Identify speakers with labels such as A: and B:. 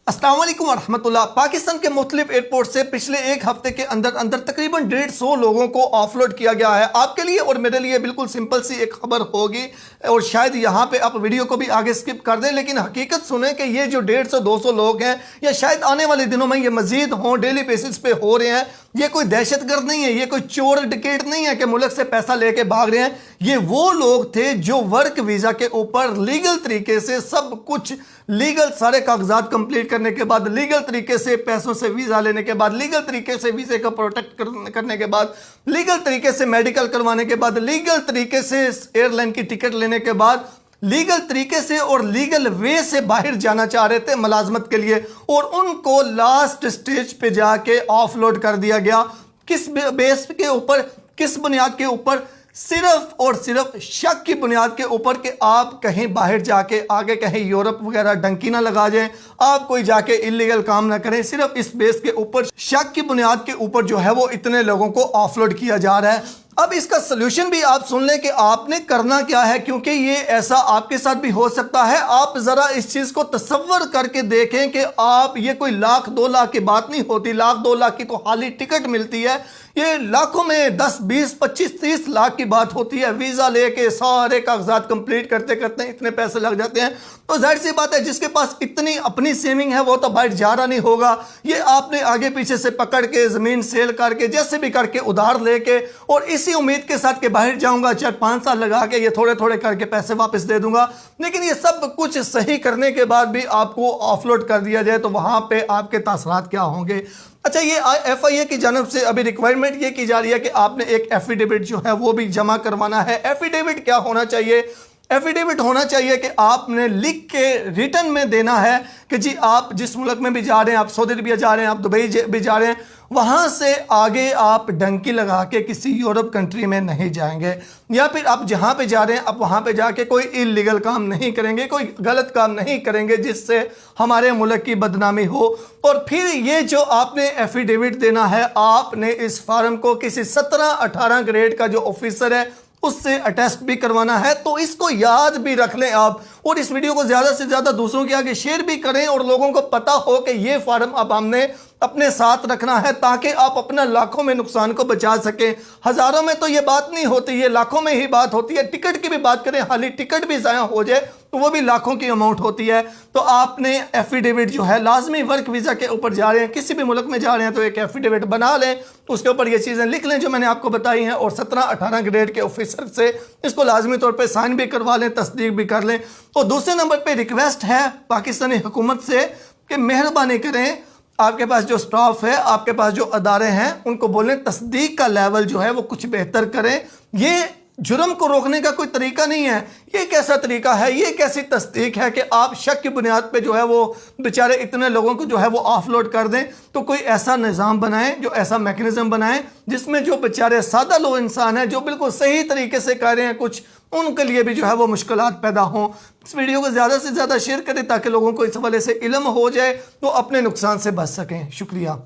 A: अस्सलाम वालेकुम वरहमतुल्लाह। पाकिस्तान के मुख्तलिफ एयरपोर्ट से पिछले एक हफ्ते के अंदर अंदर तकरीबन 150 लोगों को ऑफलोड किया गया है। आपके लिए और मेरे लिए बिल्कुल सिंपल सी एक खबर होगी और शायद यहाँ पे आप वीडियो को भी आगे स्किप कर दें, लेकिन हकीकत सुने कि ये जो 150-200 लोग हैं या शायद आने वाले दिनों में ये मजीद हों, डेली बेसिस पे हो रहे हैं। ये कोई दहशतगर्द नहीं है, ये कोई चोर डिकेट नहीं है कि मुल्क से पैसा लेके भाग रहे हैं। ये वो लोग थे जो वर्क वीज़ा के ऊपर लीगल तरीके से सब कुछ लीगल सारे कागजात कंप्लीट करने के बाद, लीगल तरीके से पैसों से वीज़ा लेने के बाद, लीगल तरीके से वीज़े को प्रोटेक्ट करने के बाद, लीगल तरीके से मेडिकल करवाने के बाद, लीगल तरीके से एयरलाइन की टिकट लेने के बाद, लीगल तरीके से और लीगल वे से बाहर जाना चाह रहे थे मुलाजमत के लिए, और उनको लास्ट स्टेज पे जाके ऑफलोड कर दिया गया। किस बेस के ऊपर, किस बुनियाद के ऊपर? सिर्फ और सिर्फ शक की बुनियाद के ऊपर कि आप कहीं बाहर जाके आगे कहीं यूरोप वगैरह डंकी ना लगा जाएं, आप कोई जाके इलीगल काम ना करें। सिर्फ इस बेस के ऊपर, शक की बुनियाद के ऊपर जो है वो इतने लोगों को ऑफलोड किया जा रहा है। अब इसका सोल्यूशन भी आप सुन लें कि आपने करना क्या है, क्योंकि ये ऐसा आपके साथ भी हो सकता है। आप ज़रा इस चीज़ को तसव्वुर करके देखें कि आप, ये कोई 1,00,000-2,00,000 की बात नहीं होती। 1,00,000-2,00,000 की तो हाली टिकट मिलती है। ये लाखों में 10, 20, 25, 30 लाख की बात होती है। वीज़ा लेके सारे कागजात कंप्लीट करते करते इतने पैसे लग जाते हैं। तो जाहिर सी बात है, जिसके पास इतनी अपनी सेविंग है वो तो बाहर जा रहा नहीं होगा। ये आपने आगे पीछे से पकड़ के, ज़मीन सेल करके, जैसे भी करके उधार लेके, और इसी उम्मीद के साथ कि बाहर जाऊंगा 4-5 साल लगा के ये थोड़े थोड़े करके पैसे वापस दे दूंगा। लेकिन ये सब कुछ सही करने के बाद भी आपको ऑफलोड कर दिया जाए तो वहां पे आपके तासरात क्या होंगे? अच्छा, ये FIA की जानब से अभी रिक्वायरमेंट ये की जा रही है कि आपने एक एफिडेविट जो है वो भी जमा करवाना है। एफिडेविट क्या होना चाहिए? एफिडेविट होना चाहिए कि आपने लिख के रिटर्न में देना है कि जी आप जिस मुल्क में भी जा रहे हैं, आप सऊदी अरबिया जा रहे हैं, आप दुबई भी जा रहे हैं, वहाँ से आगे आप डंकी लगा के किसी यूरोप कंट्री में नहीं जाएंगे, या फिर आप जहाँ पे जा रहे हैं आप वहाँ पे जाके कोई इलीगल काम नहीं करेंगे, कोई गलत काम नहीं करेंगे जिससे हमारे मुल्क की बदनामी हो। और फिर ये जो आपने एफिडेविट देना है, आपने इस फार्म को किसी 17-18 ग्रेड का जो ऑफिसर है उससे अटेस्ट भी करवाना है। तो इसको याद भी रख लें आप, और इस वीडियो को ज़्यादा से ज़्यादा दूसरों के आगे शेयर भी करें और लोगों को पता हो कि ये फार्म अब हमने अपने साथ रखना है, ताकि आप अपना लाखों में नुकसान को बचा सकें। हज़ारों में तो ये बात नहीं होती, ये लाखों में ही बात होती है। टिकट की भी बात करें, हाली टिकट भी ज़ाया हो जाए तो वो भी लाखों की अमाउंट होती है। तो आपने एफिडेविट जो है लाजमी, वर्क वीज़ा के ऊपर जा रहे हैं, किसी भी मुल्क में जा रहे हैं, तो एक एफिडेविट बना लें, उसके ऊपर ये चीज़ें लिख लें जो मैंने आपको बताई हैं, और 17-18 ग्रेड के ऑफिसर से इसको लाजमी तौर पर साइन भी करवा लें, तस्दीक भी कर लें। और दूसरे नंबर पर रिक्वेस्ट है पाकिस्तानी हुकूमत से कि मेहरबानी करें, आपके पास जो स्टाफ है, आपके पास जो अदारे हैं, उनको बोलें तस्दीक का लेवल जो है वो कुछ बेहतर करें। ये जुर्म को रोकने का कोई तरीका नहीं है। ये कैसा तरीका है, ये कैसी तस्दीक है कि आप शक की बुनियाद पे जो है वो बेचारे इतने लोगों को जो है वो ऑफलोड कर दें? तो कोई ऐसा निज़ाम बनाएं, जो ऐसा मैकेनिज्म बनाएं जिसमें जो बेचारे सादा लोग इंसान हैं, जो बिल्कुल सही तरीके से कर रहे हैं कुछ, उनके लिए भी जो है वो मुश्किलात पैदा हों। इस वीडियो को ज़्यादा से ज़्यादा शेयर करें ताकि लोगों को इस हवाले से इल्म हो जाए, तो अपने नुकसान से बच सकें। शुक्रिया।